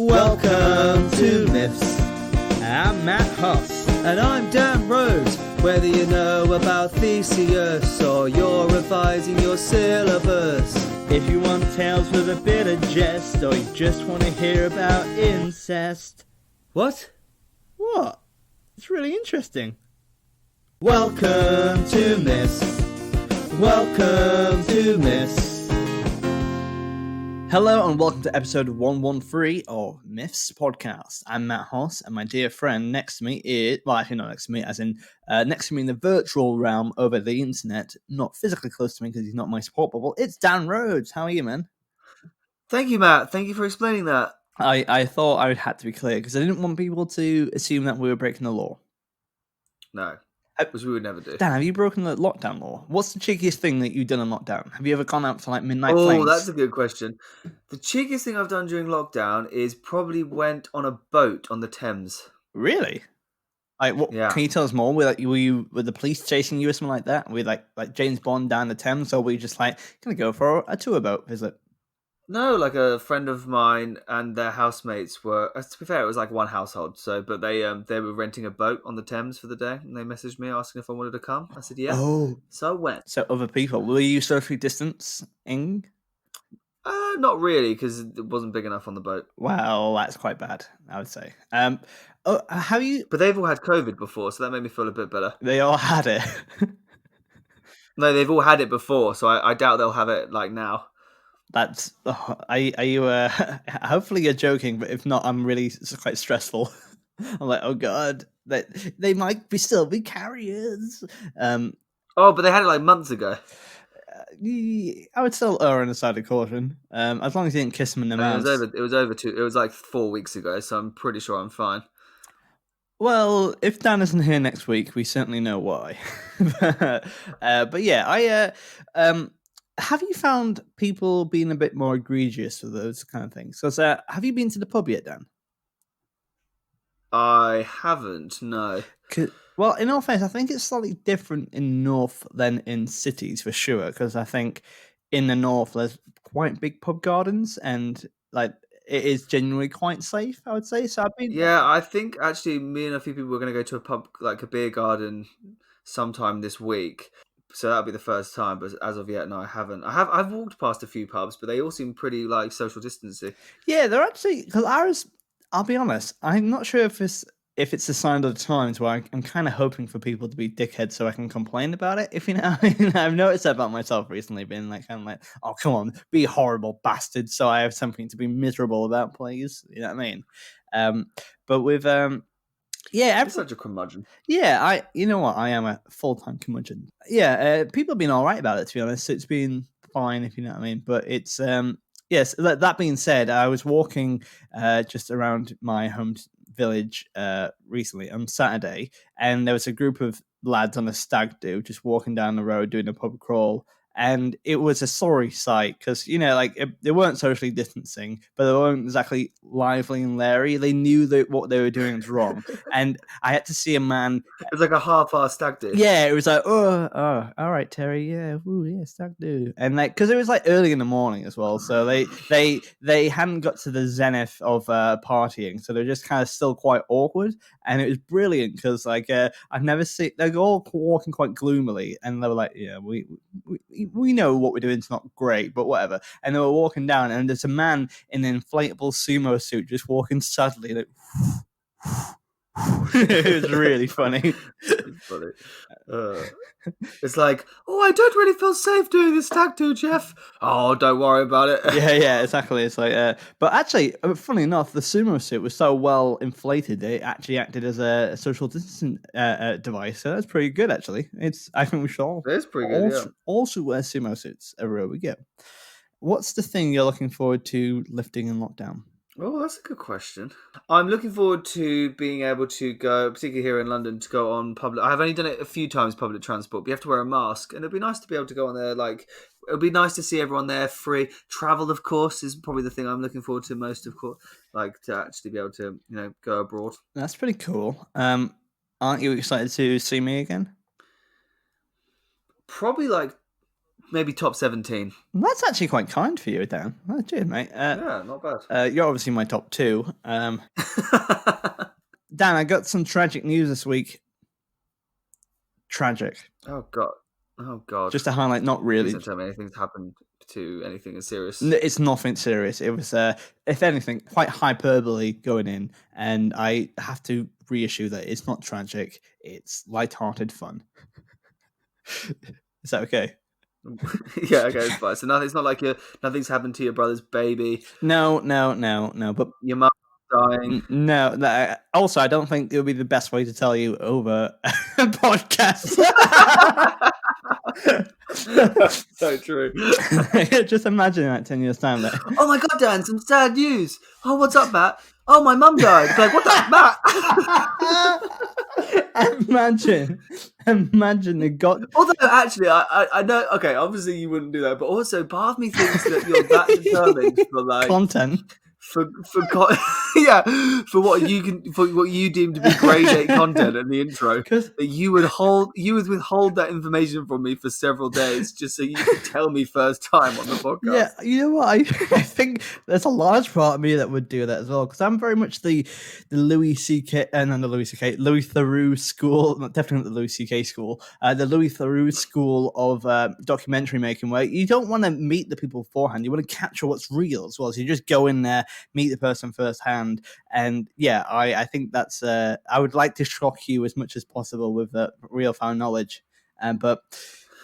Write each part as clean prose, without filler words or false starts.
Welcome to MIFFs. I'm Matt Huss. And I'm Dan Rhodes. Whether you know about Theseus or you're revising your syllabus. If you want tales with a bit of jest, or you just want to hear about incest. What? What? It's really interesting. Welcome to MIFFs. Welcome to MIFFs. Hello and welcome to episode 113 of MIFFs podcast. I'm Matt Hoss, and my dear friend next to me is, well, actually not next to me, as in next to me in the virtual realm over the internet, not physically close to me because he's not my support bubble. It's Dan Rhodes. How are you, man? Thank you, Matt. Thank you for explaining that. I thought I would have to be clear because I didn't want people to assume that we were breaking the law. No, which we would never do. Dan, have you broken the lockdown law? What's the cheekiest thing that you've done in lockdown? Have you ever gone out to like midnight flames? Oh, that's a good question. The cheekiest thing I've done during lockdown is probably went on a boat on the Thames. Really? Like, what? Yeah. Can you tell us more? Were the police chasing you or something like that? Were you like James Bond down the Thames, or were you just like gonna go for a tour boat visit? No, like a friend of mine and their housemates were. To be fair, it was like one household. But they were renting a boat on the Thames for the day, and they messaged me asking if I wanted to come. I said yeah. Oh, so I went. So other people, were you socially distancing? Not really, because it wasn't big enough on the boat. Well, that's quite bad, I would say. Have you? But they've all had COVID before, so that made me feel a bit better. They all had it. No, they've all had it before, so I doubt they'll have it like now. That's. Are you? Hopefully you're joking, but if not, I'm really quite stressful. I'm like, oh god, they might still be carriers. Oh, but they had it like months ago. I would still err on the side of caution. As long as you didn't kiss them in the mouth. It was like 4 weeks ago, so I'm pretty sure I'm fine. Well, if Dan isn't here next week, we certainly know why. But yeah, have you found people being a bit more egregious with those kind of things? Because have you been to the pub yet, Dan? I haven't, no. Well, in all fairness, I think it's slightly different in North than in cities for sure. Because I think in the North there's quite big pub gardens, and like it is genuinely quite safe, I would say. So I've been. Yeah, I think actually me and a few people were going to go to a pub, like a beer garden, sometime this week. So that'll be the first time, but as of yet, no, I haven't. I've walked past a few pubs, but they all seem pretty like social distancing. Yeah, they're actually, because ours. I'll be honest, I'm not sure if it's a sign of the times where I'm kind of hoping for people to be dickheads so I can complain about it. If you know, I've noticed that about myself recently, being like kind of like, oh come on, be horrible bastard, so I have something to be miserable about, please. You know what I mean? But with yeah, You're such a curmudgeon. Yeah, you know what? I am a full-time curmudgeon. Yeah, people have been all right about it, to be honest. It's been fine, if you know what I mean. But it's yes. That being said, I was walking just around my home village recently on Saturday, and there was a group of lads on a stag do just walking down the road doing a pub crawl. And it was a sorry sight because, you know, like they weren't socially distancing, but they weren't exactly lively and leery. They knew that what they were doing was wrong. And I had to see a man. It was like a half-assed stag do. Yeah, it was like, oh, all right, Terry. Yeah, stag do. And like, because it was like early in the morning as well. So they hadn't got to the zenith of partying. So they're just kind of still quite awkward. And it was brilliant because like I've never seen, they're all walking quite gloomily. And they were like, yeah, we know what we're doing is not great, but whatever. And they were walking down, and there's a man in an inflatable sumo suit just walking sadly, like. It was really funny. It's like, oh, I don't really feel safe doing this stag do, Jeff. Oh, don't worry about it. Yeah, exactly. It's like, but actually, funny enough, the sumo suit was so well inflated it actually acted as a social distancing device. So that's pretty good, actually. I think we should all. It's pretty good. Also wear sumo suits everywhere we go. What's the thing you're looking forward to lifting in lockdown? Oh, that's a good question. I'm looking forward to being able to go, particularly here in London, to go on public. I've only done it a few times, public transport, but you have to wear a mask. And it'd be nice to be able to go on there. Like, it'd be nice to see everyone there free. Travel, of course, is probably the thing I'm looking forward to most, of course. Like, to actually be able to, go abroad. That's pretty cool. Aren't you excited to see me again? Probably like maybe top 17. That's actually quite kind for you, Dan. Oh, cheers, mate. Yeah, not bad. You're obviously my top 2. Dan, I got some tragic news this week. Tragic. Oh god. Just to highlight, not Please really. don't tell me anything's happened to anything as serious. It's nothing serious. It was, if anything, quite hyperbole going in, and I have to reissue that it's not tragic. It's light-hearted fun. Is that okay? Yeah, okay, it's fine. So it's not like nothing's happened to your brother's baby. No. But Your mum dying. no. Also, I don't think it would be the best way to tell you over a podcast. So true. Just imagine that 10 years time. That. Oh my god, Dan! Some sad news. Oh, what's up, Matt? Oh, my mum died. It's like, what the Matt? Imagine the god. Although actually, I know. Okay, obviously you wouldn't do that, but also part of me thinks that you're that determined for like content. For what you deem to be grade 8 content in the intro, that you would withhold that information from me for several days just so you could tell me first time on the podcast. Yeah, you know what? I think there's a large part of me that would do that as well, because I'm very much the Louis C.K. and then the Louis Theroux school, definitely not the Louis C.K. school, the Louis Theroux school of documentary making, where you don't want to meet the people beforehand, you want to capture what's real as well. So you just go in there, meet the person firsthand, and yeah, I think that's I would like to shock you as much as possible with real found knowledge, but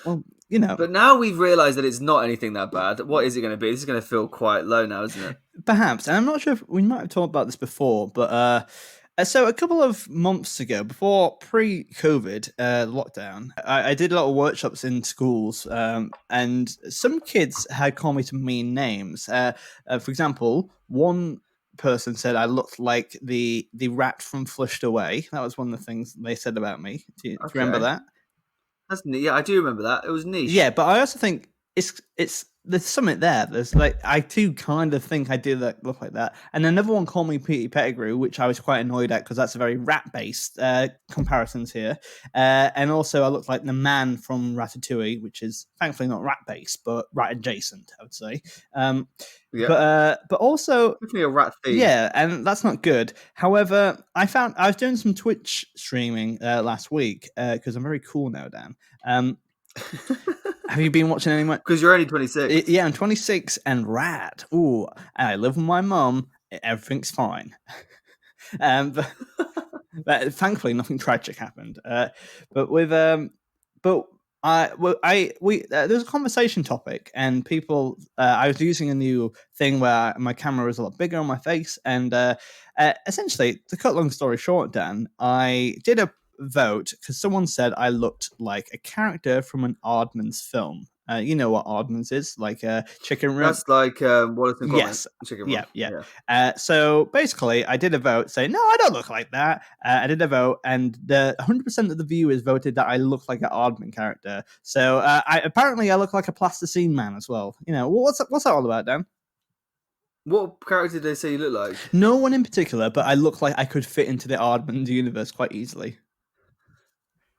well, you know. But now we've realised that it's not anything that bad. What is it going to be? This is going to feel quite low now, isn't it? Perhaps, and I'm not sure if we might have talked about this before, but so a couple of months ago, before pre-COVID lockdown, I did a lot of workshops in schools, and some kids had called me some mean names. For example, one person said I looked like the rat from Flushed Away. That was one of the things they said about me. Do you remember that? That's neat. Yeah, I do remember that. It was niche. Yeah, but I also think it's there's something there. There's like, I do kind of think I do look like that. And another one called me Petey Pettigrew, which I was quite annoyed at because that's a very rat-based comparisons here. And also I look like the man from Ratatouille, which is thankfully not rat-based, but rat-adjacent, I would say. Yeah. But also definitely a rat thief. Yeah, and that's not good. However, I was doing some Twitch streaming last week because I'm very cool now, Dan. Have you been watching any much? Because you're only 26. Yeah, I'm 26 and rad. Ooh, and I live with my mum. Everything's fine. But thankfully, nothing tragic happened. But with there was a conversation topic, and people. I was using a new thing where my camera was a lot bigger on my face, and essentially, to cut long story short, Dan, I did a vote because someone said I looked like a character from an Aardman's film. You know what Aardman's is, like Chicken Run. That's like Wallace and Gromit. Yes. Chicken Run. Yeah. So basically, I did a vote saying no, I don't look like that. I did a vote, and the 100% of the viewers voted that I look like an Aardman character. So apparently, I look like a plasticine man as well. You know, what's that all about, Dan? What character did they say you look like? No one in particular, but I look like I could fit into the Aardman universe quite easily.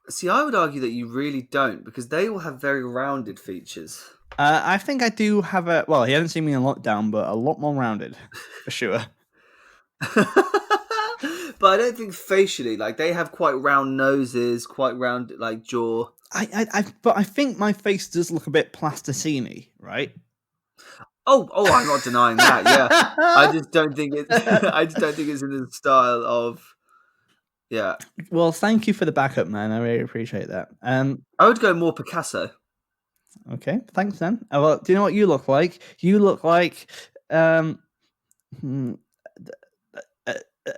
See, I would argue that you really don't, because they all have very rounded features. I think I do have well, he hasn't seen me in lockdown, but a lot more rounded, for sure. But I don't think facially, like, they have quite round noses, quite round, like, jaw. But I think my face does look a bit plasticine-y, right? Oh, I'm not denying that, yeah. I just don't think it's in the style of... Yeah. Well, thank you for the backup, man. I really appreciate that. I would go more Picasso. Okay, thanks, then. Well, do you know what you look like? You look like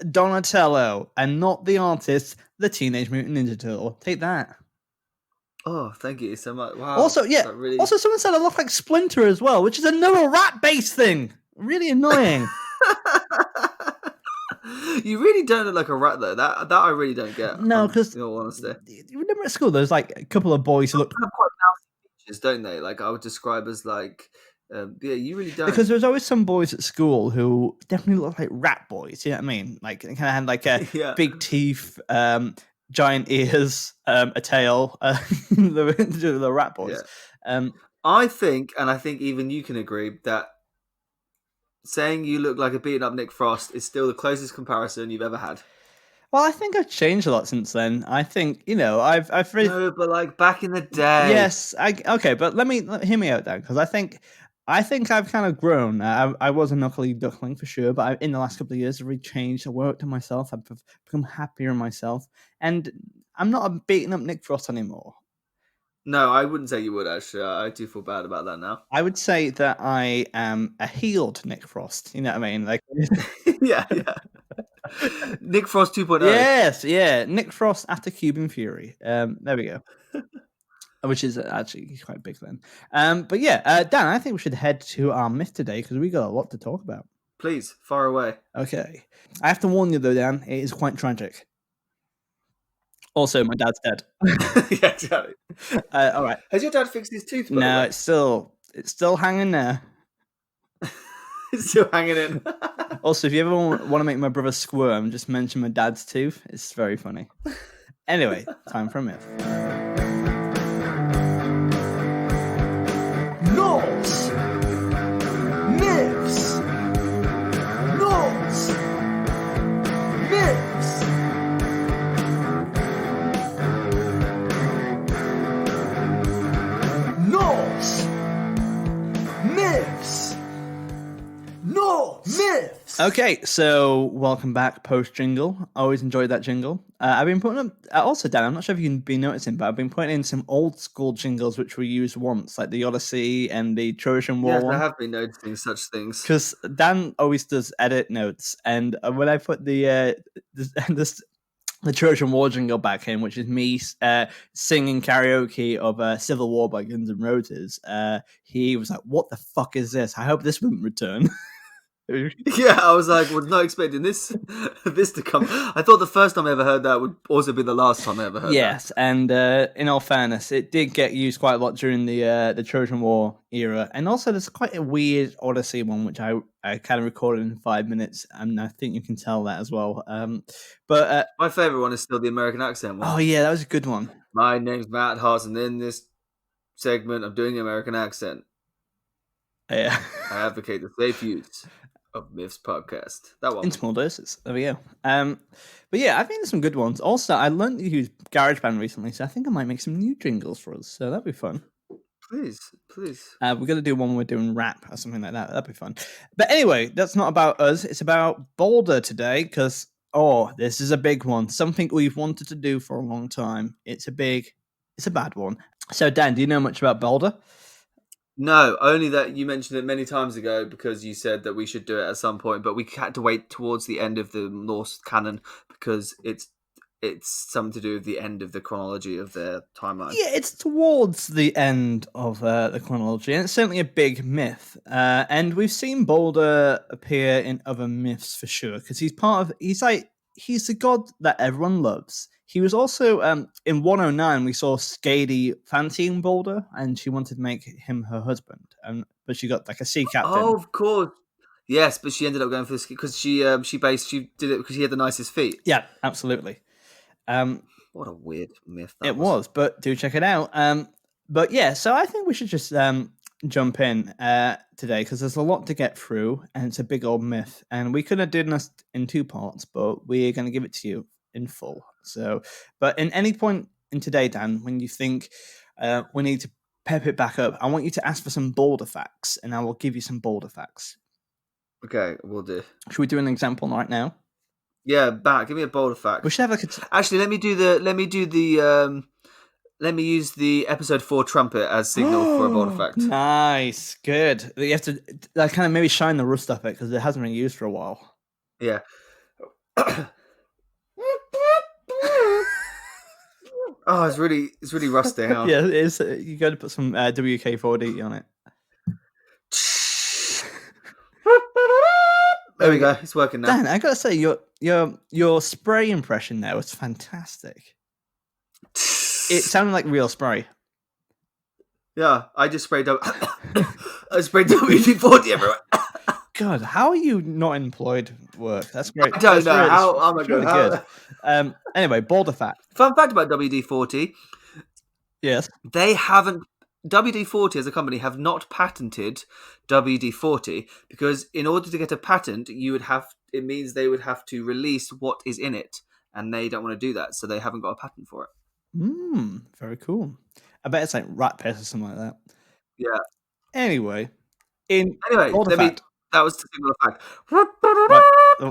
Donatello, and not the artist, the Teenage Mutant Ninja Turtle. Take that. Oh, thank you so much. Wow. Also, yeah. Really... Also, someone said I look like Splinter as well, which is another rat-based thing. Really annoying. You really don't look like a rat, though. That I really don't get. No, because in all honesty, you remember at school there's like a couple of boys who look have quite mouthy features, don't they? Like I would describe as like, yeah, you really don't. Because there's always some boys at school who definitely look like rat boys. You know what I mean? Like they kind of had like a big teeth, giant ears, a tail. The rat boys. Yeah. I think, and I think even you can agree, that saying you look like a beaten up Nick Frost is still the closest comparison you've ever had. Well, I think I've changed a lot since then. I think, I've really... No, but like back in the day. Yes, okay, but hear me out then, because I think I've kind of grown. I was a knuckly duckling for sure, but in the last couple of years, I've really changed. I worked on myself. I've become happier in myself, and I'm not a beaten up Nick Frost anymore. No, I wouldn't say you would, actually. I do feel bad about that now. I would say that I am a healed Nick Frost. You know what I mean? Like, yeah. Nick Frost 2.0. yes, yeah, Nick Frost after Cuban Fury. There we go. Which is actually quite big then. But yeah, Dan, I think we should head to our myth today because we got a lot to talk about. Please, far away. Okay. I have to warn you though, Dan, it is quite tragic. Also, my dad's dead. Yeah, exactly. All right. Has your dad fixed his tooth? No, it's still hanging there. It's still hanging in. Also, if you ever want to make my brother squirm, just mention my dad's tooth. It's very funny. Anyway, time for a myth. Norse myths. Norse myths. Norse myths. Norse myths. Okay, so welcome back post jingle. I always enjoyed that jingle. I've been putting up, also Dan, I'm not sure if you've been noticing, but I've been putting in some old school jingles which we used once, like the Odyssey and the Trojan War Yes, one. I have been noticing such things. Because Dan always does edit notes, and when I put the Trojan War jingle back in, which is me singing karaoke of Civil War by Guns N' Roses, he was like, "What the fuck is this? I hope this wouldn't return." Yeah, I was like, was not expecting this to come. I thought the first time I ever heard that would also be the last time I ever heard yes, and in all fairness, it did get used quite a lot during the Trojan War era, and also there's quite a weird Odyssey one which I kind of recorded in 5 minutes, and I think you can tell that as well. But my favourite one is still the American accent one. Oh yeah, that was a good one. My name's Matt Haas, and in this segment, I'm doing the American accent. Yeah. I advocate the safe use of Myths podcast. That one. In small doses. There we go. But yeah, I think there's some good ones. Also, I learned to use GarageBand recently, so I think I might make some new jingles for us. So that'd be fun. Please. We're going to do one where we're doing rap or something like that. That'd be fun. But anyway, that's not about us. It's about Baldur today, because, this is a big one. Something we've wanted to do for a long time. It's a bad one. So Dan, do you know much about Baldur? No, only that you mentioned it many times ago because you said that we should do it at some point, but we had to wait towards the end of the Norse canon because it's something to do with the end of the chronology of their timeline. Yeah, it's towards the end of the chronology, and it's certainly a big myth. And we've seen Baldur appear in other myths for sure, because he's the god that everyone loves. He was also, in 109, we saw Skadi fancying Baldur, and she wanted to make him her husband, but she got like a sea captain. Oh, of course. Yes, but she ended up going for this because she did it because he had the nicest feet. Yeah, absolutely. What a weird myth that was. But do check it out. But yeah, so I think we should just jump in today because there's a lot to get through, and it's a big old myth, and we could have done this in 2 parts, but we're going to give it to you in full. So, but in any point in today, Dan, when you think we need to pep it back up, I want you to ask for some Baldur facts, and I will give you some Baldur facts. Okay, we'll do. Should we do an example right now? Yeah, give me a Baldur fact. We should have actually. Let me use the episode 4 trumpet as signal for a Baldur fact. Nice, good. You have to kind of maybe shine the rust off it because it hasn't been used for a while. Yeah. Oh, it's really rusty. Huh? Yeah, it is. You got to put some WK-4D on it. There we go. It's working now. Dan, I gotta say, your spray impression there was fantastic. It sounded like real spray. Yeah, I just sprayed. I sprayed WD-40 everywhere. God, how are you not employed work? That's great. I don't know how. Oh my really god. Good. Anyway, Baldur fact. Fun fact about WD-40. Yes. They haven't WD-40 as a company have not patented WD-40 because in order to get a patent, it means they would have to release what is in it, and they don't want to do that, so they haven't got a patent for it. Very cool. I bet it's like rat piss or something like that. Yeah. Anyway, in Anyway, Boulder fact. that was the single fact.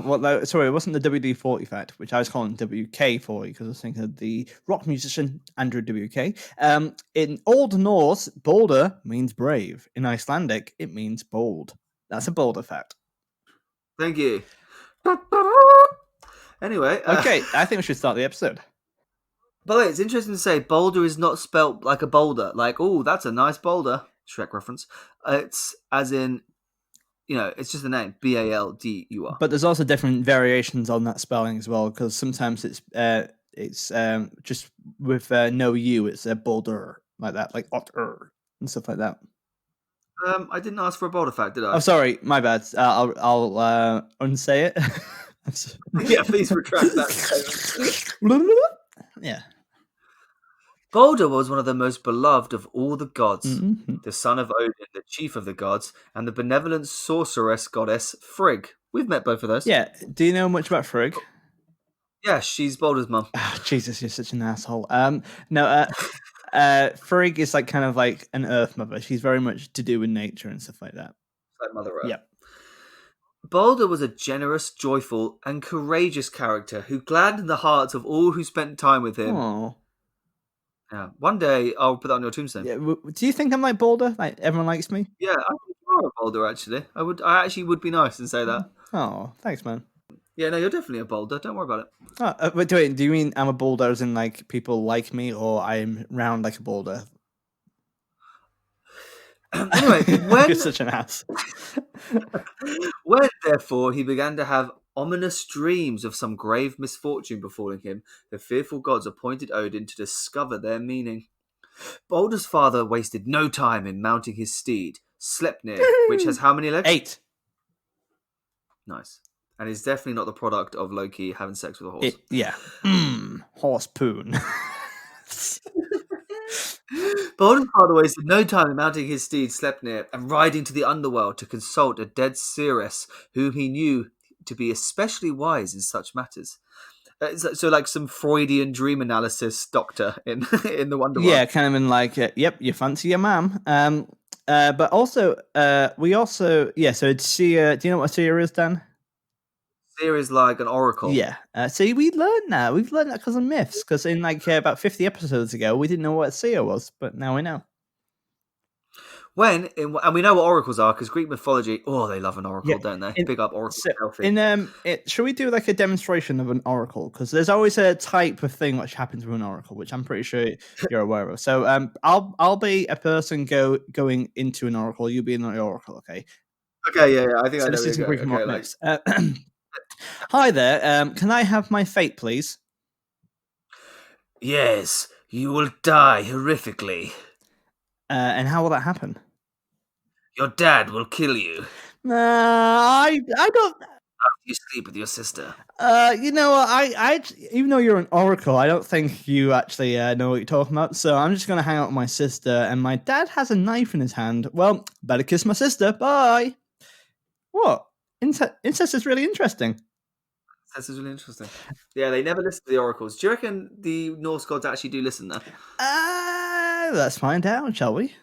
Well, sorry, it wasn't the WD-40 fact, which I was calling WK-40 because I was thinking of the rock musician Andrew WK. In Old Norse, Baldur means brave. In Icelandic, it means bold. That's a Boulder fact. Thank you. Anyway. Okay, I think we should start the episode. By the way, it's interesting to say boulder is not spelt like a boulder. Like, oh, that's a nice boulder. Shrek reference. It's as in, it's just the name. Baldur. But there's also different variations on that spelling as well, because sometimes it's just with no U, it's a boulder, like that, like otter and stuff like that. I didn't ask for a boulder fact, did I? Oh, sorry, my bad. I'll unsay it. Yeah, please retract that. Yeah. Baldur was one of the most beloved of all the gods, Mm-hmm. the son of Odin, the chief of the gods, and the benevolent sorceress goddess Frigg. We've met both of those. Yeah. Do you know much about Frigg? Yeah, she's Baldur's mum. Oh, Jesus, you're such an asshole. Frigg is like kind of like an Earth mother. She's very much to do with nature and stuff like that. Like Mother Earth. Yep. Baldur was a generous, joyful, and courageous character who gladdened the hearts of all who spent time with him. Oh. Yeah. One day I'll put that on your tombstone. Yeah. Do you think I'm like Baldur? Like everyone likes me? Yeah, I think you are a Baldur. Actually, I actually would be nice and say that. Oh, thanks, man. Yeah, no, you're definitely a Baldur. Don't worry about it. Oh, but wait, do you mean I'm a Baldur as in like people like me, or I'm round like a Baldur? Anyway, You're such an ass. When, therefore, he began to have ominous dreams of some grave misfortune befalling him, the fearful gods appointed Odin to discover their meaning. Baldur's father wasted no time in mounting his steed, Sleipnir, which has how many legs? 8. Nice. And is definitely not the product of Loki having sex with a horse. Yeah. Horse poon. Baldur's father wasted no time in mounting his steed Sleipnir and riding to the underworld to consult a dead seeress whom he knew to be especially wise in such matters. So like some Freudian dream analysis doctor in the underworld. Yeah, kind of in like, yep, you fancy your mum. But also, we also, so it's Seer. Do you know what a Seer is, Dan? Seer is like an oracle. Yeah. See, we learned that. We've learned that because of myths. Because in like about 50 episodes ago, we didn't know what a Seer was, but now we know. And we know what oracles are because Greek mythology. Oh, they love an oracle, don't they? Big up oracle. Should we do like a demonstration of an oracle? Because there's always a type of thing which happens with an oracle, which I'm pretty sure you're aware of. So I'll be a person going into an oracle. You be an oracle, okay? Okay, yeah. I think so I know. This is Greek okay, myths. Hi there. Can I have my fate, please? Yes, you will die horrifically. And how will that happen? Your dad will kill you. I don't. After you sleep with your sister. You know, I even though you're an oracle, I don't think you actually know what you're talking about. So I'm just gonna hang out with my sister, and my dad has a knife in his hand. Well, better kiss my sister. Bye. What? Incest is really interesting. Incest is really interesting. Yeah, they never listen to the oracles. Do you reckon the Norse gods actually do listen though? Let's find out, shall we?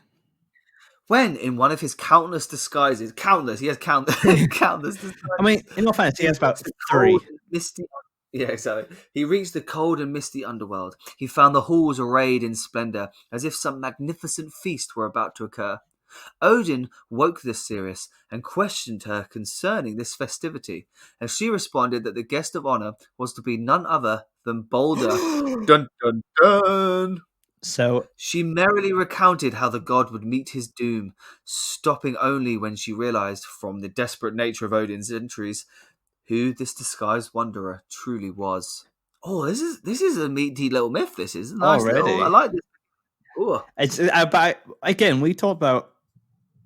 When, in one of his countless disguises, he has countless disguises. I mean, in all fairness, he has about 3. Yeah, exactly. He reached the cold and misty underworld. He found the halls arrayed in splendor, as if some magnificent feast were about to occur. Odin woke the seeress and questioned her concerning this festivity, and she responded that the guest of honor was to be none other than Baldur. Dun dun dun! So she merrily recounted how the god would meet his doom, stopping only when she realized, from the desperate nature of Odin's entries, who this disguised wanderer truly was. Oh, this is a meaty little myth. This is nice. Already, I like this. Ooh. It's about, again, we talked about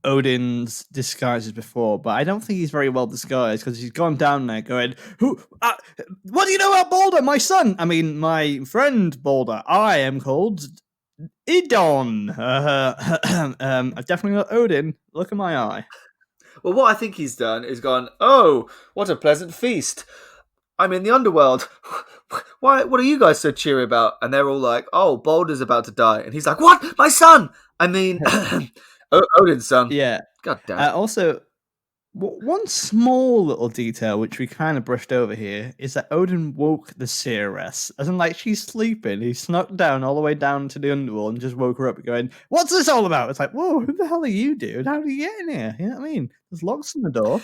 Odin's disguises before, but I don't think he's very well disguised because he's gone down there going, what do you know about Baldur, my son? I mean, my friend Baldur. I am called Idon. I've definitely got Odin. Look at my eye. Well, what I think he's done is gone, oh, what a pleasant feast. I'm in the underworld. Why? What are you guys so cheery about? And they're all like, oh, Baldur's about to die. And he's like, what? My son! I mean, Odin's son. Yeah. God damn. Also, one small little detail which we kind of brushed over here is that Odin woke the seeress. As in, like, she's sleeping. He snuck down all the way down to the underworld and just woke her up going, what's this all about? It's like, whoa, who the hell are you, dude? How did you get in here? You know what I mean? There's locks on the door.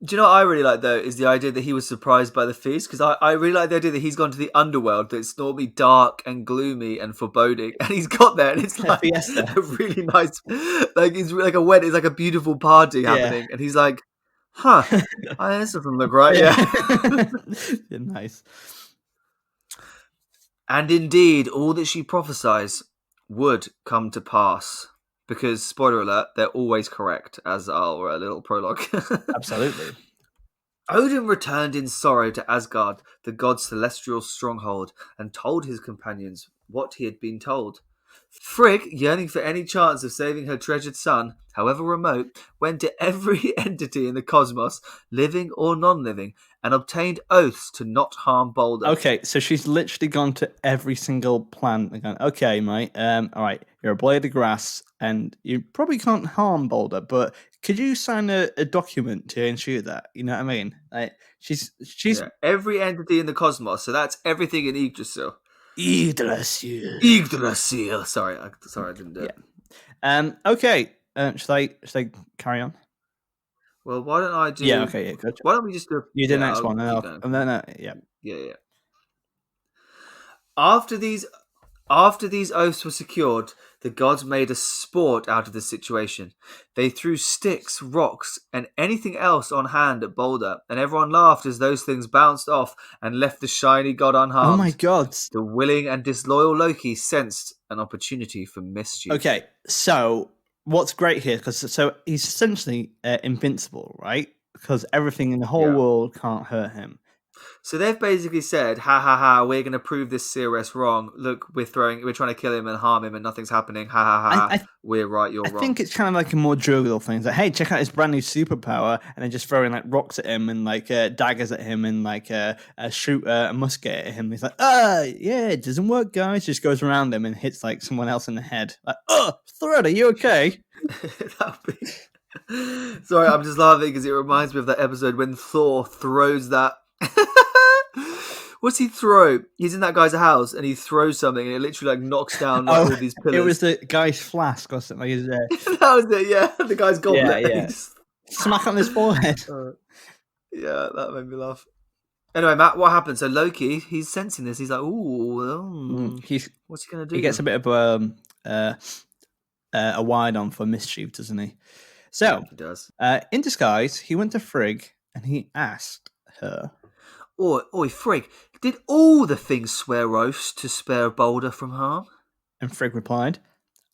Do you know what I really like, though, is the idea that he was surprised by the feast? Because I really like the idea that he's gone to the underworld that's normally dark and gloomy and foreboding. And he's got there and it's like a really nice, like it's like a wedding, it's like a beautiful party happening. And he's like, huh, this doesn't look right. Yeah. Nice. And indeed, all that she prophesies would come to pass. Because, spoiler alert, they're always correct, as our little prologue. Absolutely. Odin returned in sorrow to Asgard, the god's celestial stronghold, and told his companions what he had been told. Frigg, yearning for any chance of saving her treasured son, however remote, went to every entity in the cosmos, living or non-living, and obtained oaths to not harm Baldur. Okay, so she's literally gone to every single planet and gone, okay, mate, all right, you're a blade of grass, and you probably can't harm Baldur, but could you sign a document to ensure that? You know what I mean? Like, she's every entity in the cosmos, so that's everything in Yggdrasil. Yggdrasil. Sorry, I didn't do it. Okay. Should I carry on? Well, why don't I do? Yeah. Okay. Yeah. Good. Why don't we just do? You do the next one, and then yeah. Yeah. After these oaths were secured, the gods made a sport out of the situation. They threw sticks, rocks, and anything else on hand at Baldur, and everyone laughed as those things bounced off and left the shiny god unharmed. Oh my god! The willing and disloyal Loki sensed an opportunity for mischief. Okay, so what's great here, because he's essentially invincible, right? Because everything in the whole world can't hurt him. So they've basically said, ha ha ha, we're going to prove this Seeress wrong. Look, we're trying to kill him and harm him and nothing's happening. Ha ha ha, we're right, you're wrong. I think it's kind of like a more jovial thing. It's like, hey, check out his brand new superpower, and then just throwing like rocks at him and like daggers at him and like shoot a musket at him. He's like, yeah, it doesn't work, guys. Just goes around him and hits like someone else in the head. Like, Thread, are you okay? Sorry, I'm just laughing because it reminds me of that episode when Thor throws that. What's he throw? He's in that guy's house and he throws something and it literally like knocks down all these pillars. It was the guy's flask or something. That was it, yeah. The guy's goblet. Yeah. Smack on his forehead. Yeah, that made me laugh. Anyway, Matt, what happened? So Loki, he's sensing this. He's like, ooh, what's he going to do? He gets a bit of a wide on for mischief, doesn't he? So, he does. In disguise, he went to Frigg and he asked her, Oi, Frigg, did all the things swear oaths to spare Baldur from harm? And Frigg replied,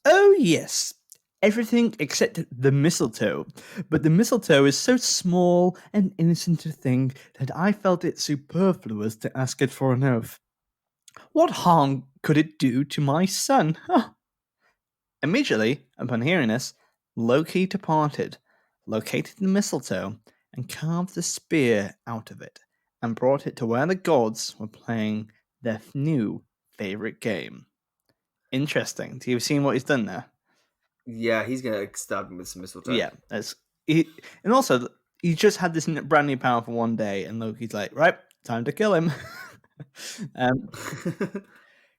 oh yes, everything except the mistletoe. But the mistletoe is so small and innocent a thing that I felt it superfluous to ask it for an oath. What harm could it do to my son? Immediately, upon hearing this, Loki departed, located the mistletoe, and carved the spear out of it, and brought it to where the gods were playing their new favorite game. Interesting. Do you see what he's done there? Yeah, he's going to stab him with some mistletoe. Yeah. And also, he just had this brand new power for one day, and Loki's like, right, time to kill him.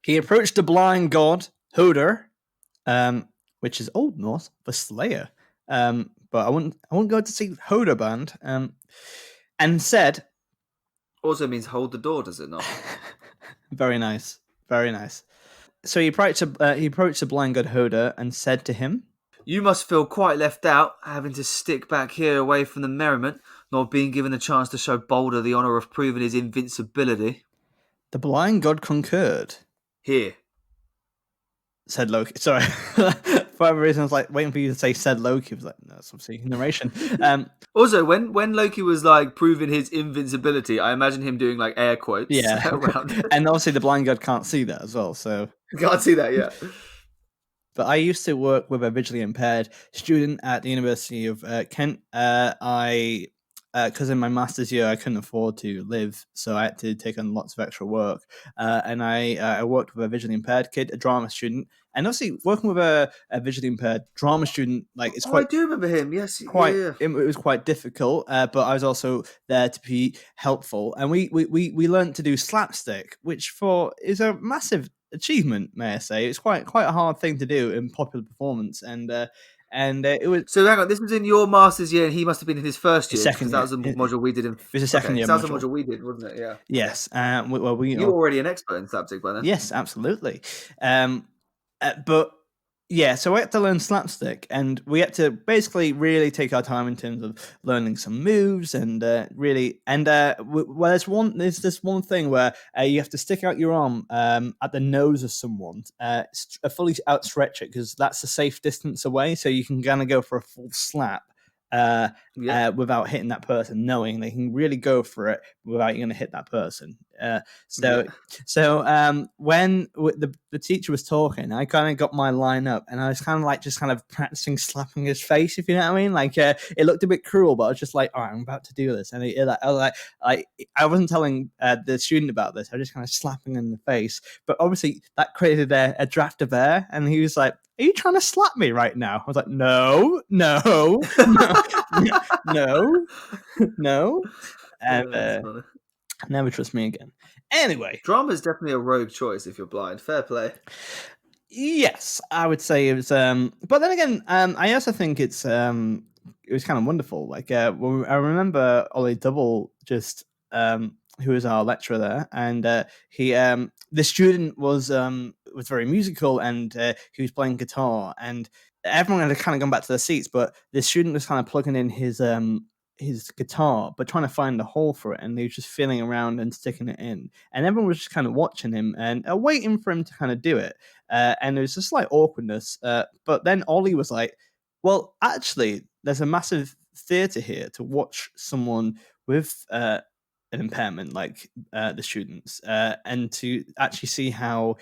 He approached the blind god, Hoder, which is Old Norse for Slayer. But I wouldn't go to see Hoder band, and said... Also means hold the door, does it not? Very nice. Very nice. So he approached the blind god Hoder and said to him, you must feel quite left out, having to stick back here away from the merriment, not being given the chance to show Baldur the honour of proving his invincibility. The blind god concurred. Here, said Loki. Sorry. For whatever reason, I was like waiting for you to say said Loki. I was like, no, that's obviously narration. Also, when Loki was like proving his invincibility, I imagine him doing like air quotes. Yeah. Around it. And obviously the blind god can't see that as well. So Can't see that yet. But I used to work with a visually impaired student at the University of Kent. Because in my master's year I couldn't afford to live, so I had to take on lots of extra work. And I worked with a visually impaired kid, a drama student, and obviously working with a visually impaired drama student, like it's I do remember him. Yes, yeah. it was quite difficult, but I was also there to be helpful, and we learned to do slapstick, which is a massive achievement, may I say. It's quite a hard thing to do in popular performance, and it was. So hang on, this was in your master's year, and he must have been in his first year Second because that was the year. module we did in. It was a second year so that was the module. module we did, wasn't it? Yeah. Yes. You were already an expert in slapstick by then. Yes, absolutely. But yeah, so we had to learn slapstick, and we had to basically really take our time in terms of learning some moves, and there's this one thing where you have to stick out your arm at the nose of someone, fully outstretch it, because that's a safe distance away, so you can kind of go for a full slap. Without hitting that person, knowing they can really go for it without you going to hit that person. When the teacher was talking, I kind of got my line up, and I was kind of practicing slapping his face, if you know what I mean. Like it looked a bit cruel, but I was just like, all right, I'm about to do this, and I wasn't telling the student about this. I was just kind of slapping him in the face, but obviously that created a draft of air, and he was like, "Are you trying to slap me right now?" I was like, "No, no, no, no." And never trust me again. Anyway, drama is definitely a rogue choice if you're blind. Fair play. Yes, I would say it was. But then again, I also think it was kind of wonderful. Like, I remember Ollie Double just who was our lecturer there, and the student was very musical, and he was playing guitar, and everyone had kind of gone back to their seats, but the student was kind of plugging in his guitar, but trying to find a hole for it, and he was just feeling around and sticking it in, and everyone was just kind of watching him and waiting for him to kind of do it, and there was a slight awkwardness, but then Ollie was like, well, actually, there's a massive theatre here to watch someone with an impairment like the students, and to actually see how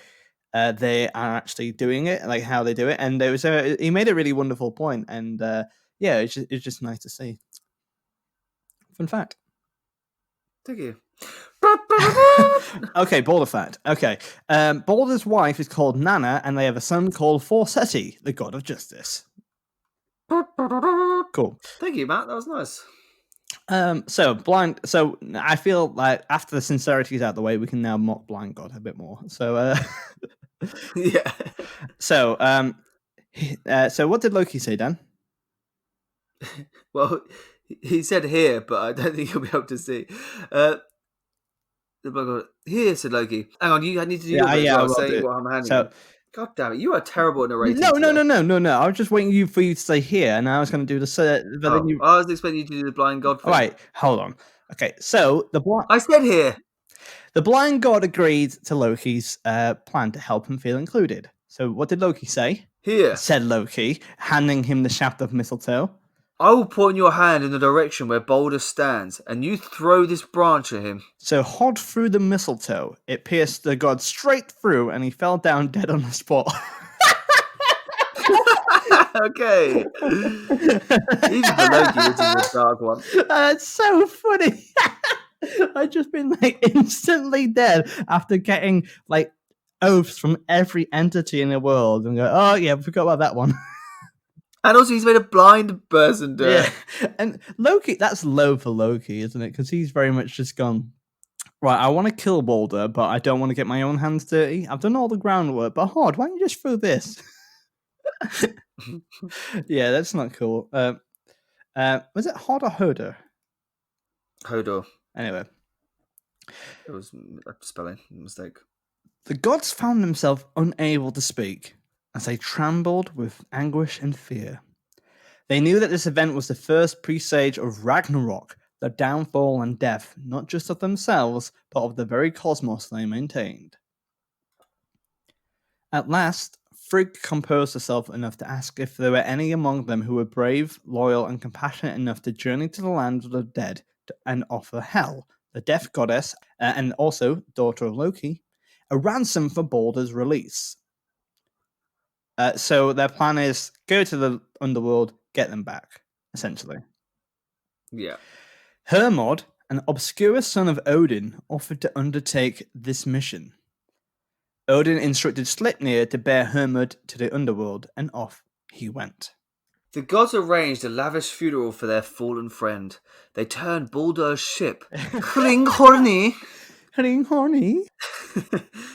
they are actually doing it, like how they do it, and there was he made a really wonderful point, and it's just nice to see. Fun fact. Thank you. Okay, Baldur fact. Okay. Baldur's wife is called Nana, and they have a son called Forseti, the god of justice. Cool. Thank you, Matt. That was nice. So I feel like after the sincerity is out of the way, we can now mock Blind God a bit more. So yeah. So what did Loki say, Dan? Well, he said here, but I don't think you'll be able to see. Here, said Loki. Hang on, I need to do your bit as well, saying what I'm handing you. God damn it, you are terrible at narrating. No. I was just waiting for you to say here, and I was going to do the. I was expecting you to do the blind god thing. All right, hold on. Okay, so I said here. The blind god agreed to Loki's plan to help him feel included. So what did Loki say? Here, said Loki, handing him the shaft of mistletoe. I will point your hand in the direction where Baldur stands, and you throw this branch at him. So Hod threw the mistletoe. It pierced the god straight through, and he fell down dead on the spot. Okay. Even for Loki, this is a dark one. That's so funny. I've just been instantly dead after getting oaths from every entity in the world, and go, oh yeah, I forgot about that one. And also, he's made a blind person do it. And Loki, that's low for Loki, isn't it? Because he's very much just gone, right, I want to kill Baldur, but I don't want to get my own hands dirty. I've done all the groundwork, but Hod, why don't you just throw this? Yeah, that's not cool. Was it Hod or Hodor? Hodor. Anyway. It was a spelling mistake. The gods found themselves unable to speak, as they trembled with anguish and fear. They knew that this event was the first presage of Ragnarok, the downfall and death, not just of themselves, but of the very cosmos they maintained. At last, Frigg composed herself enough to ask if there were any among them who were brave, loyal, and compassionate enough to journey to the land of the dead and offer Hel, the death goddess, and also daughter of Loki, a ransom for Baldur's release. So their plan is go to the underworld, get them back, essentially. Yeah. Hermod, an obscure son of Odin, offered to undertake this mission. Odin instructed Sleipnir to bear Hermod to the underworld, and off he went. The gods arranged a lavish funeral for their fallen friend. They turned Baldur's ship, Hringhorni,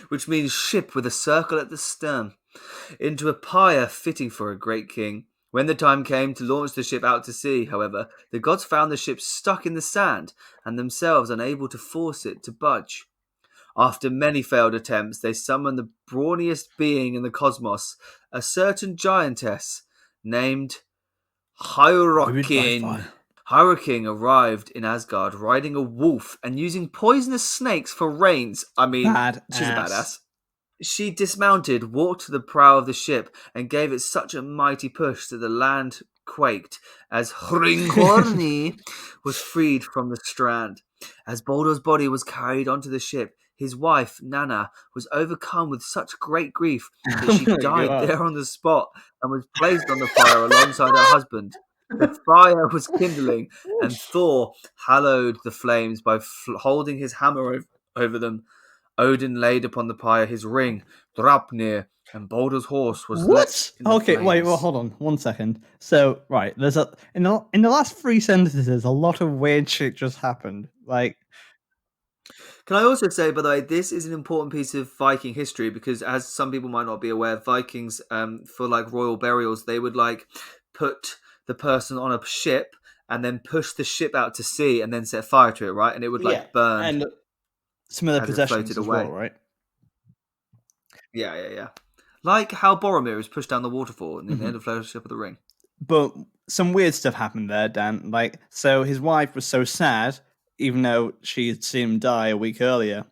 which means ship with a circle at the stern, into a pyre fitting for a great king. When the time came to launch the ship out to sea, however, the gods found the ship stuck in the sand and themselves unable to force it to budge. After many failed attempts, they summoned the brawniest being in the cosmos, a certain giantess named Hyrrokin. Hyrrokin arrived in Asgard riding a wolf and using poisonous snakes for reins. I mean, she's a badass. She dismounted, walked to the prow of the ship, and gave it such a mighty push that the land quaked as Hringhorni was freed from the strand. As Baldur's body was carried onto the ship, his wife, Nanna, was overcome with such great grief that she died there on the spot and was placed on the fire alongside her husband. The fire was kindling, and Thor hallowed the flames by holding his hammer over them. Odin laid upon the pyre his ring, Draupnir, and Baldur's horse was what? Okay, flames. wait, well, hold on 1 second. So, right, there's in the last 3 sentences, a lot of weird shit just happened. Like, can I also say, by the way, this is an important piece of Viking history because, as some people might not be aware, Vikings, for like royal burials, they would like put the person on a ship and then push the ship out to sea and then set fire to it, right? And it would like burn. And some of their possessions as well, right? Yeah. Like how Boromir was pushed down the waterfall in the end of Fellowship of the Ring. But some weird stuff happened there, Dan. Like, so his wife was so sad, even though she had seen him die a week earlier.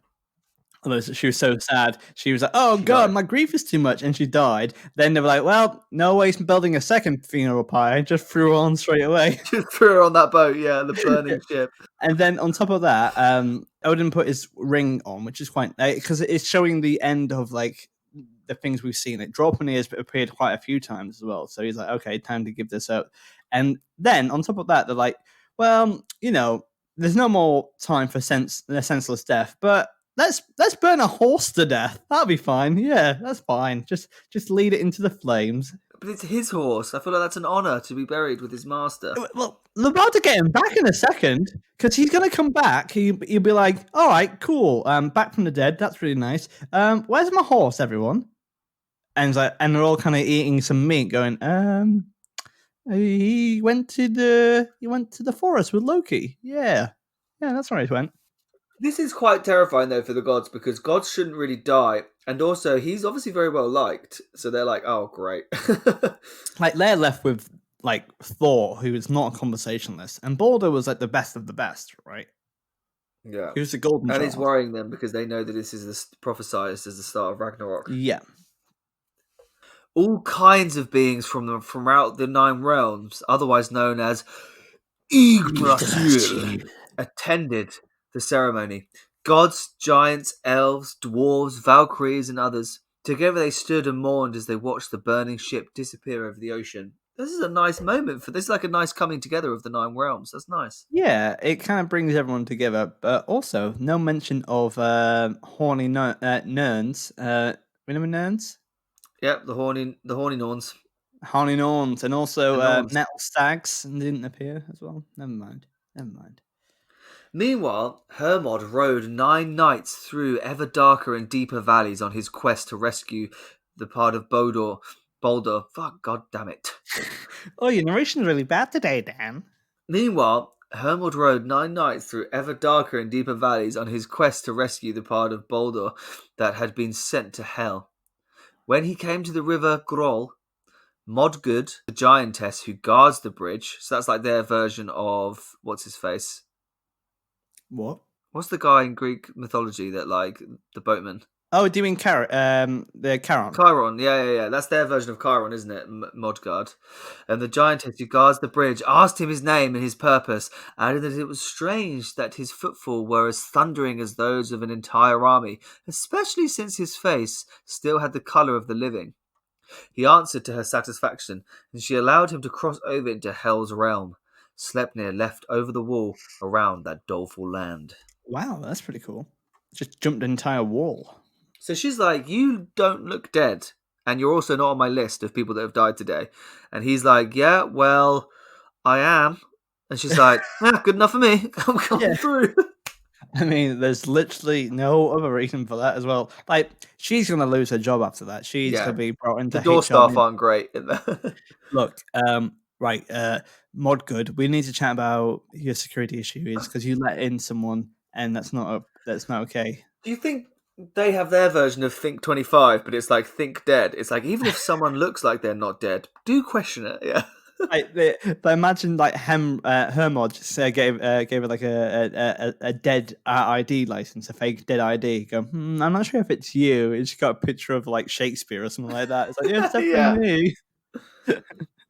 Although she was so sad, she was like, "Oh God, my grief is too much," and she died. Then they were like, "Well, no way, building a second funeral pyre." Just threw her on straight away. Just threw her on that boat, yeah, the burning ship. And then on top of that, Odin put his ring on, which is quite because it's showing the end of like the things we've seen. It Draupnir has appeared quite a few times as well, so he's like, "Okay, time to give this up." And then on top of that, they're like, "Well, there's no more time for senseless death, but." Let's burn a horse to death. That'll be fine. Yeah, that's fine. Just lead it into the flames. But it's his horse. I feel like that's an honor to be buried with his master. Well, they're about to get him back in a second because he's going to come back. He'll be like, "All right, cool. Back from the dead. That's really nice. Where's my horse, everyone?" And they're all kind of eating some meat, going, he went to the forest with Loki. Yeah, that's where he went. This is quite terrifying, though, for the gods, because gods shouldn't really die. And also, he's obviously very well liked. So they're like, oh, great. Like, they're left with, like, Thor, who is not a conversationalist. And Baldur was, like, the best of the best, right? Yeah. He was the golden child. And it's worrying them because they know that this is prophesized as the start of Ragnarok. Yeah. All kinds of beings from out the Nine Realms, otherwise known as Yggdrasil, attended the ceremony. Gods, giants, elves, dwarves, valkyries, and others. Together they stood and mourned as they watched the burning ship disappear over the ocean. This is a nice moment this is like a nice coming together of the Nine Realms. That's nice. Yeah, it kind of brings everyone together, but also no mention of horny Nerns. Remember Nerns? Yep, the horny Norns. Horny Norns, and also metal stags didn't appear as well. Never mind. Meanwhile, Hermod rode 9 nights through ever darker and deeper valleys on his quest to rescue the part of Baldur. Fuck, god damn it. Oh, your narration's really bad today, Dan. Meanwhile, Hermod rode 9 nights through ever darker and deeper valleys on his quest to rescue the part of Baldur that had been sent to Hel. When he came to the river Groll, Modgud, the giantess who guards the bridge, so that's like their version of what's his face? What? What's the guy in Greek mythology that like the boatman? Oh, do you mean the Charon? Chiron, yeah. That's their version of Chiron, isn't it? Modgard. And the giantess who guards the bridge asked him his name and his purpose, added that it was strange that his footfall were as thundering as those of an entire army, especially since his face still had the colour of the living. He answered to her satisfaction, and she allowed him to cross over into Hel's realm. Sleipnir left over the wall around that doleful land. Wow, that's pretty cool. Just jumped an entire wall. So she's like, you don't look dead, and you're also not on my list of people that have died today. And he's like, yeah, well, I am. And she's like, good enough for me. I'm coming through. I mean, there's literally no other reason for that as well. Like, she's going to lose her job after that. She's going to be brought into the door HR. staff aren't great in there. Look, right, Modgood, we need to chat about your security issues because you let in someone, and that's not okay. Do you think they have their version of Think 25, but it's like Think Dead? It's like, even if someone looks like they're not dead, do question it, yeah. But imagine like Hermod just gave her like a dead ID license, a fake dead ID. Go, I'm not sure if it's you. It's got a picture of like Shakespeare or something like that. It's like, yeah, it's definitely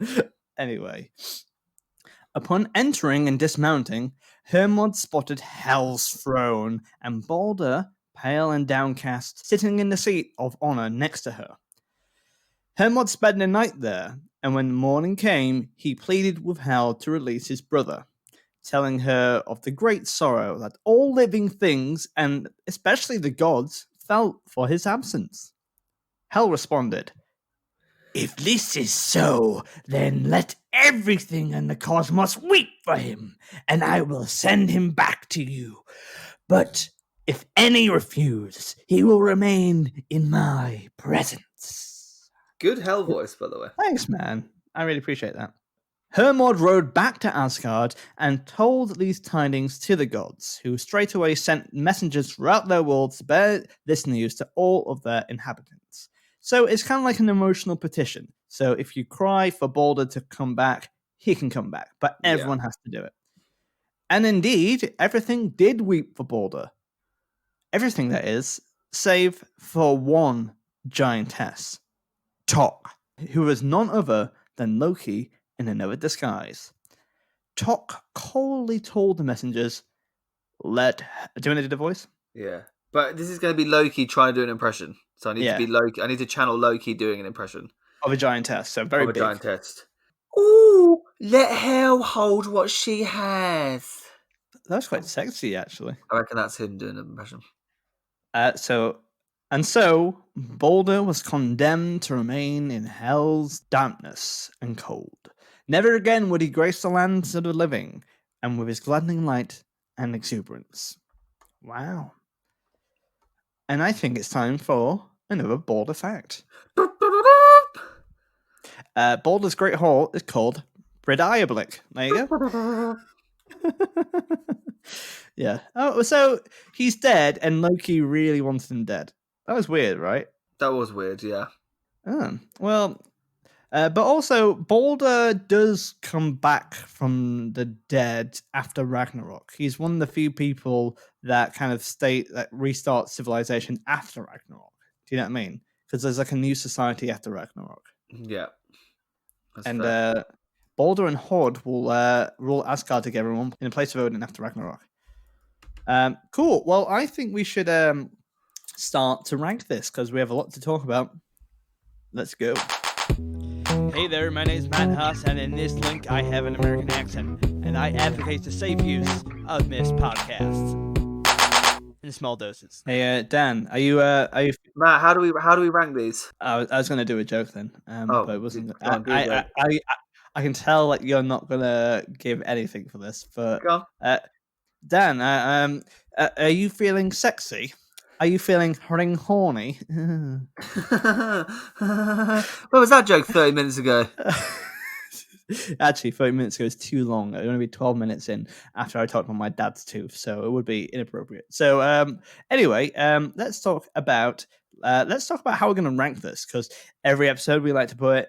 me. Anyway, upon entering and dismounting, Hermod spotted Hel's throne and Baldur, pale and downcast, sitting in the seat of honor next to her. Hermod spent the night there, and when morning came, he pleaded with Hel to release his brother, telling her of the great sorrow that all living things, and especially the gods, felt for his absence. Hel responded, "If this is so, then let everything in the cosmos weep for him, and I will send him back to you. But if any refuse, he will remain in my presence." Good Hel voice, by the way. Thanks, man. I really appreciate that. Hermod rode back to Asgard and told these tidings to the gods, who straight away sent messengers throughout their world to bear this news to all of their inhabitants. So it's kind of like an emotional petition. So if you cry for Baldur to come back, he can come back, but everyone has to do it. And indeed, everything did weep for Baldur. Everything, that is, save for one giantess. Tok, who was none other than Loki in another disguise. Tok coldly told the messengers, do you want to do the voice? Yeah. But this is going to be Loki trying to do an impression. So I need to be Loki. I need to channel Loki doing an impression. Of a giantess, so very big. Of a giantess. Ooh, let Hel hold what she has. That was quite sexy, actually. I reckon that's him doing an impression. So Baldur was condemned to remain in Hel's dampness and cold. Never again would he grace the lands of the living, and with his gladdening light and exuberance. Wow. And I think it's time for another Baldur fact. Baldur's Great Hall is called Bridiablik. There you go. Yeah. Oh, so he's dead, and Loki really wants him dead. That was weird, right? That was weird, yeah. Oh, well, but also Baldur does come back from the dead after Ragnarok. He's one of the few people that kind of restart civilization after Ragnarok. Do you know what I mean? Because there's like a new society after Ragnarok. Yeah. And Baldur and Hod will rule Asgard together in the place of Odin after Ragnarok. Cool. Well, I think we should start to rank this because we have a lot to talk about. Let's go. Hey there, my name is Matt Huss, and in this link I have an American accent, and I advocate the safe use of MIFF podcasts in small doses. Hey, Dan, are you? Matt, how do we rank these? I was going to do a joke then, but it wasn't. I can tell that you're not going to give anything for this, but Dan, are you feeling sexy? Are you feeling horny? Where was that joke 30 minutes ago? Actually, 30 minutes ago is too long. It would only be 12 minutes in after I talked about my dad's tooth, so it would be inappropriate. So anyway, let's talk about how we're going to rank this, because every episode we like to put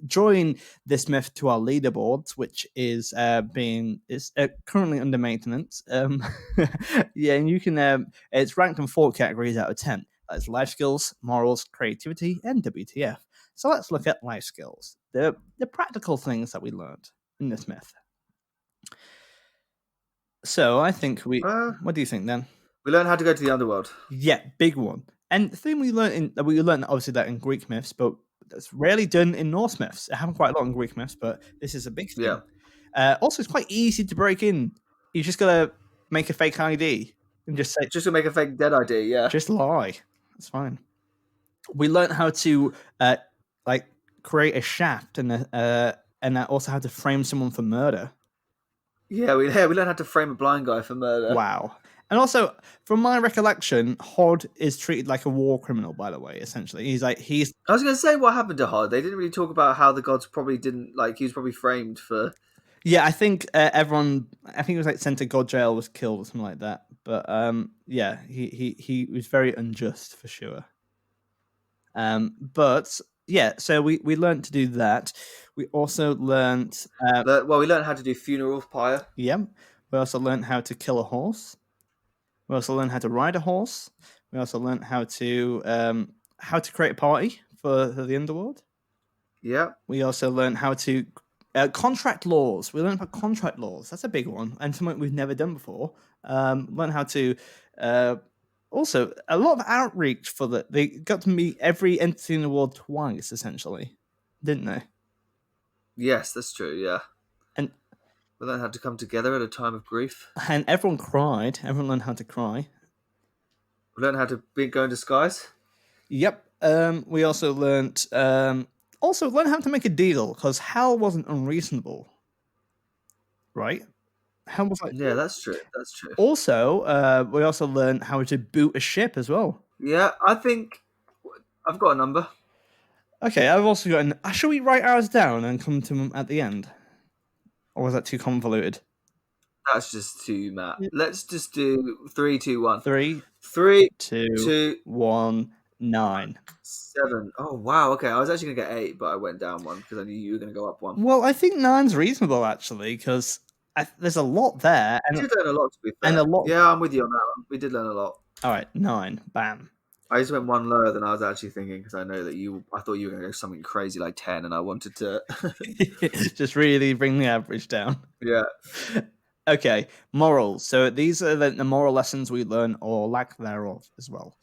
join this myth to our leaderboards, which is currently under maintenance. Yeah, and you can it's ranked in 4 categories out of 10. That's life skills, morals, creativity, and WTF. So let's look at life skills, the practical things that we learned in this myth. So I think what do you think then? We learn how to go to the underworld. Yeah, big one. And the thing we learned obviously that in Greek myths, but that's rarely done in Norse myths. It happened quite a lot in Greek myths, but this is a big thing. Yeah. Also, it's quite easy to break in. You just gotta make a fake ID and just say, Just to make a fake dead ID, yeah. just lie. That's fine. We learned how to like create a shaft and also how to frame someone for murder. Yeah, we learned how to frame a blind guy for murder. Wow. And also, from my recollection, Hod is treated like a war criminal, by the way, essentially. He's I was going to say, what happened to Hod? They didn't really talk about how the gods probably didn't, like, he was probably framed for... Yeah, I think I think it was like sent to God jail, was killed or something like that. But yeah, he was very unjust for sure. But yeah, so we learned to do that. We also learned... we learned how to do funeral pyre. Yeah. We also learned how to kill a horse. We also learned how to ride a horse. We also learned how to create a party for the underworld. Yeah. We also learned how to contract laws. We learned about contract laws. That's a big one, and something we've never done before. Learn how to also a lot of outreach for that. They got to meet every entity in the world twice, essentially, didn't they? Yes, that's true. Yeah. And we learned how to come together at a time of grief. And everyone cried. Everyone learned how to cry. We learned how to go in disguise. Yep. We also learned learn how to make a deal, because Hel wasn't unreasonable, right? Hel was like, yeah, that's true. That's true. Also, we also learned how to boot a ship as well. Yeah, I think I've got a number. Okay, I've also got shall we write ours down and come to them at the end? Or was that too convoluted? That's just too mad. Let's just do 3, 2, 1. 3, 2, 1, 9. 7. Oh, wow. Okay, I was actually going to get 8, but I went down 1 because I knew you were going to go up 1. Well, I think 9's reasonable, actually, because there's a lot there. And we did learn a lot, to be fair. And a lot. Yeah, I'm with you on that one. We did learn a lot. All right, 9. Bam. I just went 1 lower than I was actually thinking, because I know that I thought you were going to go something crazy like 10, and I wanted to... just really bring the average down. Yeah. Okay, morals. So these are the moral lessons we learn, or lack thereof, as well.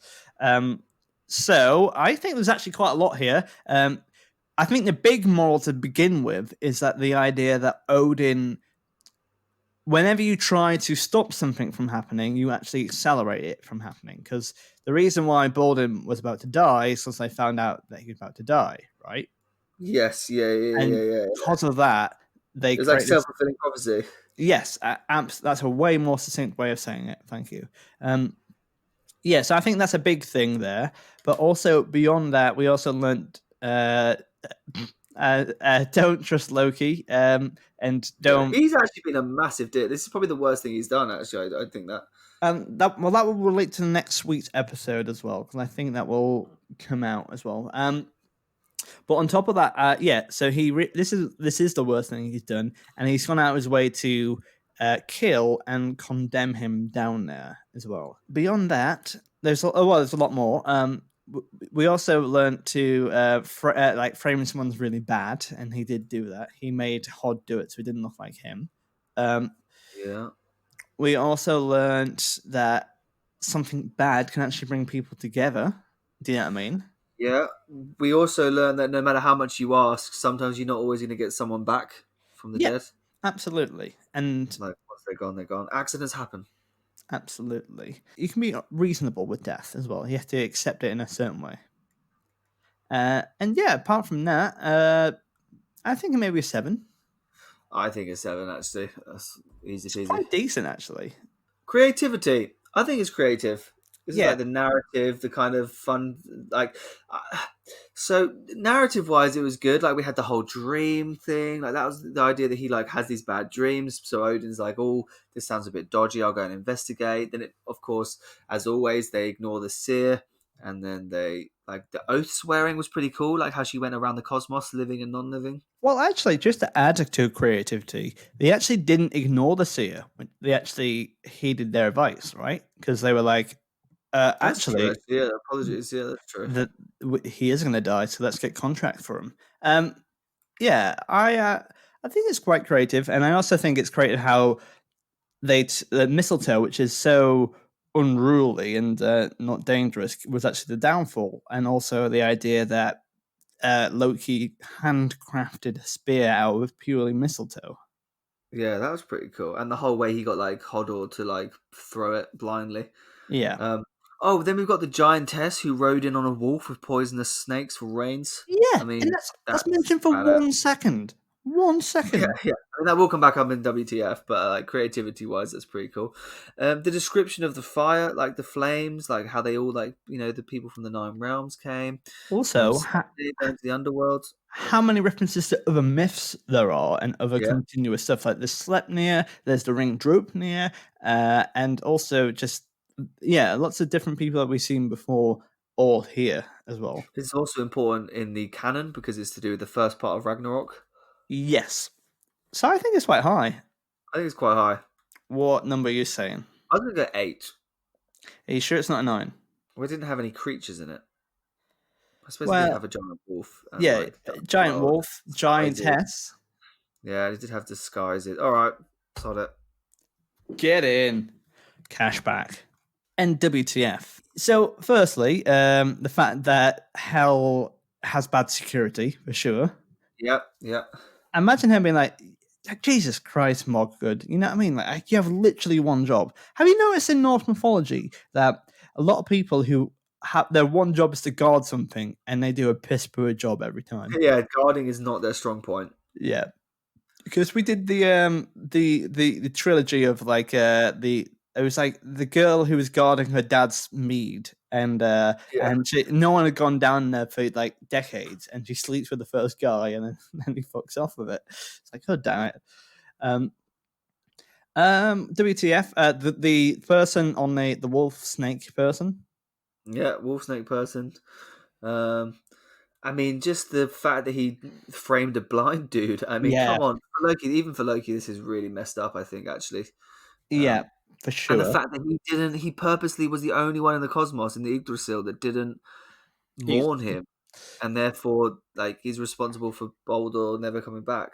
So I think there's actually quite a lot here. I think the big moral to begin with is that the idea that Odin, whenever you try to stop something from happening, you actually accelerate it from happening. Because the reason why Baldur was about to die is because they found out that he was about to die, right? Yes, yeah. Because of that, it was like self-fulfilling prophecy. Yes, that's a way more succinct way of saying it. Thank you. Yeah, so I think that's a big thing there. But also beyond that, we also learned don't trust Loki, and don't. He's actually been a massive dick. This is probably the worst thing he's done. Actually, I think that. That will relate to the next week's episode as well, because I think that will come out as well. But on top of that, yeah. So this is the worst thing he's done, and he's gone out of his way to kill and condemn him down there as well. Beyond that, there's a lot more. We also learned to framing someone's really bad, and he did do that. He made Hod do it, so he didn't look like him. Yeah. We also learned that something bad can actually bring people together. Do you know what I mean? Yeah. We also learned that no matter how much you ask, sometimes you're not always going to get someone back from the dead. Absolutely. And like once they're gone. Accidents happen. Absolutely. You can be reasonable with death as well. You have to accept it in a certain way. And yeah, apart from that, I think it may be a 7. I think a 7, actually. That's easy peasy. Quite decent, actually. Creativity. I think it's creative. This is like the narrative, the kind of fun, like... so narrative-wise, it was good. Like, we had the whole dream thing. Like, that was the idea that he, like, has these bad dreams. So Odin's like, oh, this sounds a bit dodgy. I'll go and investigate. Then, of course, as always, they ignore the seer. And then they, like, the oath swearing was pretty cool. Like, how she went around the cosmos, living and non-living. Well, actually, just to add to creativity, they actually didn't ignore the seer. They actually heeded their advice, right? Because they were like, That's true. Actually, Actually. Yeah, apologies. Yeah, that's true. he is going to die, so let's get contract for him. Yeah, I think it's quite creative, and I also think it's creative how the mistletoe, which is so unruly and not dangerous, was actually the downfall, and also the idea that Loki handcrafted a spear out of purely mistletoe. Yeah, that was pretty cool. And the whole way he got like Hodor to like throw it blindly. Yeah, Oh, then we've got the giantess who rode in on a wolf with poisonous snakes for rains. yeah, I mean, and that's that's mentioned for badass. 1 second. 1 second. Yeah. I mean, that will come back up in WTF, but like creativity wise, that's pretty cool. The description of the fire, like the flames, like how they all like the people from the Nine Realms came. Also, Sleipnir going to the underworld. how many references to other myths there are and other Yeah, continuous stuff like the Sleipnir, there's the ring Draupnir, and also just lots of different people that we've seen before all here as well. it's also important in the canon because it's to do with the first part of Ragnarok. Yes. So I think it's quite high. I think it's quite high. What number are you saying? I was gonna go 8. Are you sure it's not a 9? We didn't have any creatures in it. I suppose it did Well, have a giant wolf and yeah, like the giant underworld, wolf, disguises. giantess. Yeah, it did have disguises. All right, sod it. Get in. Cashback. And WTF. So, firstly, the fact that Hell has bad security, for sure. Yep. Imagine him being like, Jesus Christ, Moggood. You know what I mean? Like, you have literally one job. Have you noticed in Norse mythology that a lot of people who have their one job is to guard something and they do a piss poor job every time? Yeah, guarding is not their strong point. Yeah. Because we did the trilogy of like it was like the girl who was guarding her dad's mead, and Yeah. no one had gone down there for like decades, and she sleeps with the first guy, and then he fucks off with it. It's like, oh damn it. WTF? The person on the wolf snake person. Yeah, wolf snake person. I mean, just the fact that he framed a blind dude. I mean, Yeah, come on, for Loki. Even for Loki, this is really messed up. I think actually. yeah, for And the sure. fact that he purposely was the only one in the cosmos in the Yggdrasil that didn't mourn him, and therefore, like, he's responsible for Baldur never coming back.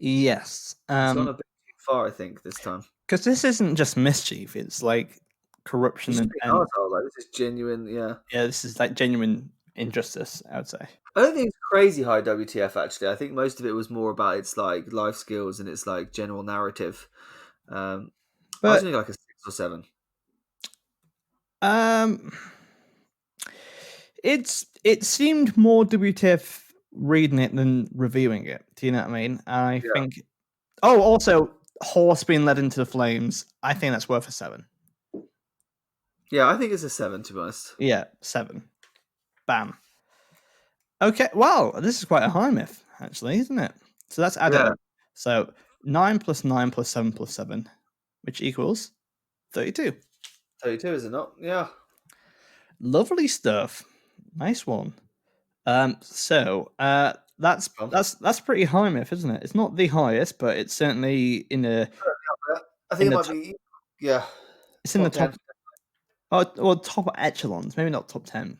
Yes. It's gone a bit too far, I think, this time. Because this isn't just mischief; it's like corruption He's just and being an arsehole. Like, this is genuine. Yeah, this is like genuine injustice, I would say. I don't think it's crazy high WTF. Actually, I think most of it was more about its like life skills and its like general narrative. I was But thinking like a 6 or 7. it seemed more WTF reading it than reviewing it. Do you know what I mean? I Yeah. think. Oh, also horse being led into the flames. I think that's worth a 7. Yeah, I think it's a 7 to be honest. Yeah, 7. Bam. Okay, well, this is quite a high myth, actually, isn't it? So that's added Yeah. up. So 9 plus 9 plus 7 plus 7, which equals 32. 32, is it not? Yeah. Lovely stuff. Nice one. So that's pretty high myth, isn't it? It's not the highest, but it's certainly in a I think it might be. Yeah. it's in the top 10. or top echelons, maybe not top 10.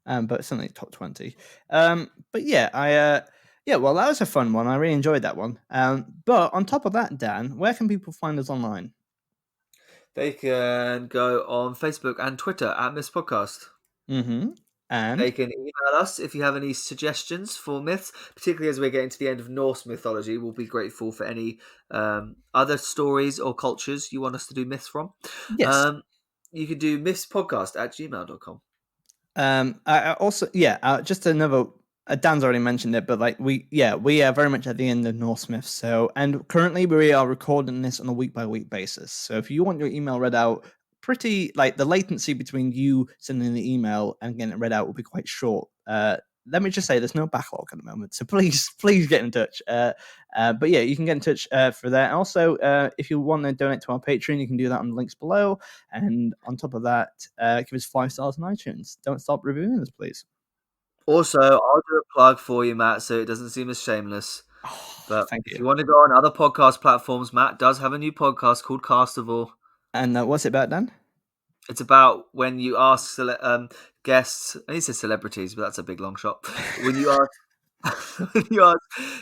But certainly top 20. But yeah, well, that was a fun one. I really enjoyed that one. But on top of that, Dan, where can people find us online? They can go on Facebook and Twitter at Myths Podcast. Mm-hmm. And they can email us if you have any suggestions for myths, particularly as we're getting to the end of Norse mythology. We'll be grateful for any other stories or cultures you want us to do myths from. Yes. You can do mythspodcast@gmail.com. I also, just another. Dan's already mentioned it, but like we are very much at the end of Norse myths. So, and currently we are recording this on a week by week basis. So, if you want your email read out, pretty like the latency between you sending the email and getting it read out will be quite short. Let me just say there's no backlog at the moment, so please get in touch. But yeah, you can get in touch for that. Also, if you want to donate to our Patreon, you can do that on the links below. And on top of that, give us 5 stars on iTunes. Don't stop reviewing us, please. Also, I'll do a plug for you, Matt, so it doesn't seem as shameless. But if you want to go on other podcast platforms, Matt does have a new podcast called Castival. And what's it about, Dan? It's about when you ask guests. I need to say celebrities, but that's a big long shot. When you ask,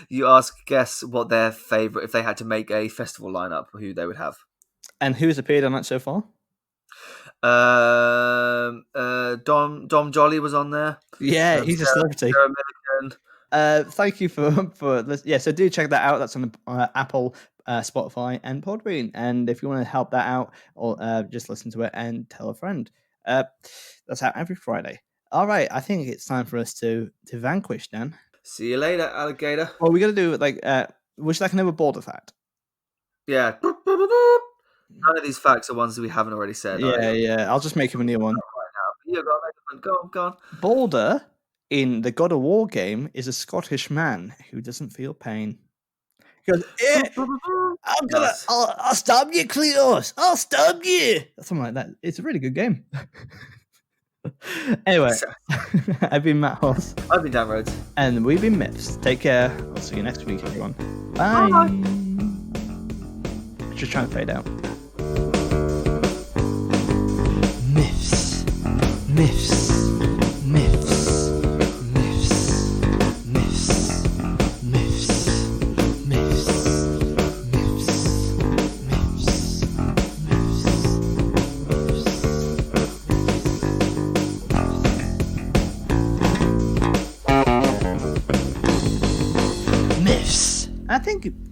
you ask guests what their favorite, if they had to make a festival lineup, who they would have. And who's appeared on that so far? Dom Jolly was on there. Yeah, he's a celebrity. Sarah Millican. Thank you for this. Yeah, so do check that out. That's on Apple, Spotify, and Podbean. And if you want to help that out, or just listen to it and tell a friend. That's out every Friday. All right, I think it's time for us to vanquish Dan. See you later, alligator. Well, we're gonna do like would you like another Baldur fact? Yeah. None of these facts are ones that we haven't already said. Yeah. I'll just make him a new one. Right now. You go on. Baldur in the God of War game is a Scottish man who doesn't feel pain. He goes, I'll stab you, Cleos. I'll stab you. Something like that. It's a really good game. Anyway, I've been Matt Hoss. I've been Dan Rhodes. And we've been MIFFs. Take care. I'll see you next week, everyone. Bye. Just trying to fade out. MIFFs. MIFFs. MIFFs. MIFFs. MIFFs. MIFFs.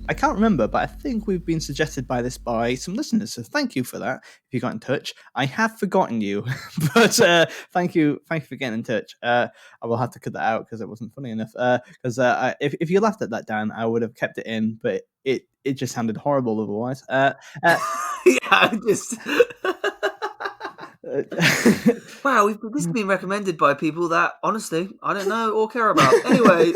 I can't remember, but I think we've been suggested by this by some listeners. So thank you for that. If you got in touch, I have forgotten you, but thank you for getting in touch. I will have to cut that out because it wasn't funny enough. Because if you laughed at that, Dan, I would have kept it in, but it just sounded horrible otherwise. Yeah, just. Wow, this has been recommended by people that honestly I don't know or care about. Anyway.